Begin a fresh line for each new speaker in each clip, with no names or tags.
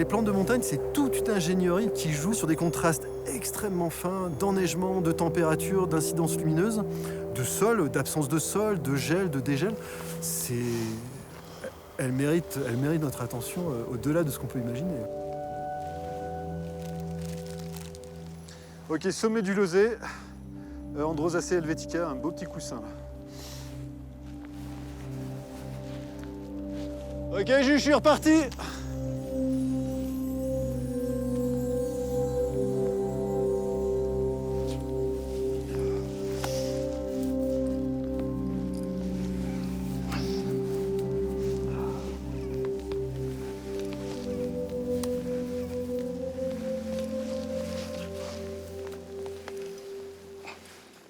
Les plantes de montagne, c'est toute une ingénierie qui joue sur des contrastes extrêmement fins d'enneigement, de température, d'incidence lumineuse, de sol, d'absence de sol, de gel, de dégel. C'est... Elle mérite notre attention au-delà de ce qu'on peut imaginer. Ok, sommet du Lozay, Androsacea helvetica, un beau petit coussin là. Ok, je suis reparti.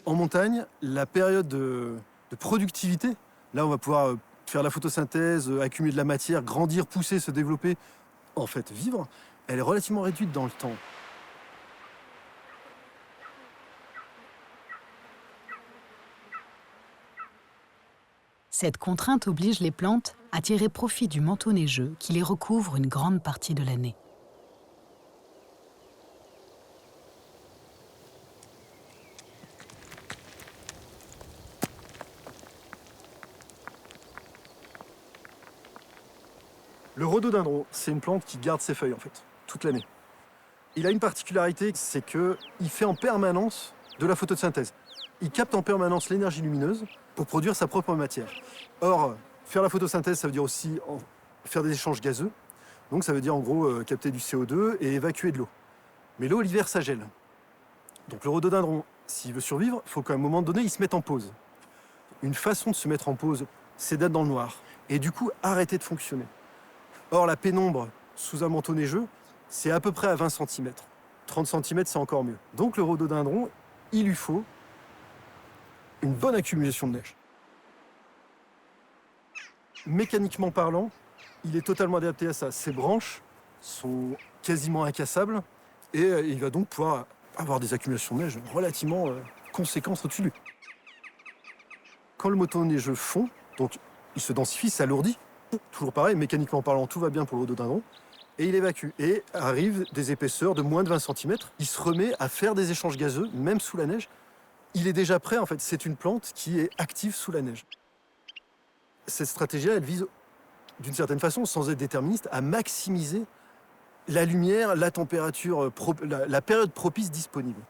En montagne, la période de productivité, là on va pouvoir faire la photosynthèse, accumuler de la matière, grandir, pousser, se développer, en fait vivre, elle est relativement réduite dans le temps.
Cette contrainte oblige les plantes à tirer profit du manteau neigeux qui les recouvre une grande partie de l'année.
Le rhododendron, c'est une plante qui garde ses feuilles en fait, toute l'année. Il a une particularité, c'est qu'il fait en permanence de la photosynthèse. Il capte en permanence l'énergie lumineuse pour produire sa propre matière. Or, faire la photosynthèse, ça veut dire aussi faire des échanges gazeux. Donc ça veut dire en gros capter du CO2 et évacuer de l'eau. Mais l'eau, l'hiver, ça gèle. Donc le rhododendron, s'il veut survivre, il faut qu'à un moment donné, il se mette en pause. Une façon de se mettre en pause, c'est d'être dans le noir. Et du coup, arrêter de fonctionner. Or, la pénombre sous un manteau neigeux, c'est à peu près à 20 cm. 30 cm, c'est encore mieux. Donc le rhododendron, il lui faut une bonne accumulation de neige. Mécaniquement parlant, il est totalement adapté à ça. Ses branches sont quasiment incassables et il va donc pouvoir avoir des accumulations de neige relativement conséquentes au-dessus de lui. Quand le manteau neigeux fond, donc il se densifie, s'alourdit, toujours pareil, mécaniquement parlant, tout va bien pour le rhododendron, et il évacue. Et arrivent des épaisseurs de moins de 20 cm. Il se remet à faire des échanges gazeux, même sous la neige. Il est déjà prêt, en fait. C'est une plante qui est active sous la neige. Cette stratégie-là, elle vise, d'une certaine façon, sans être déterministe, à maximiser la lumière, la température, la période propice disponible.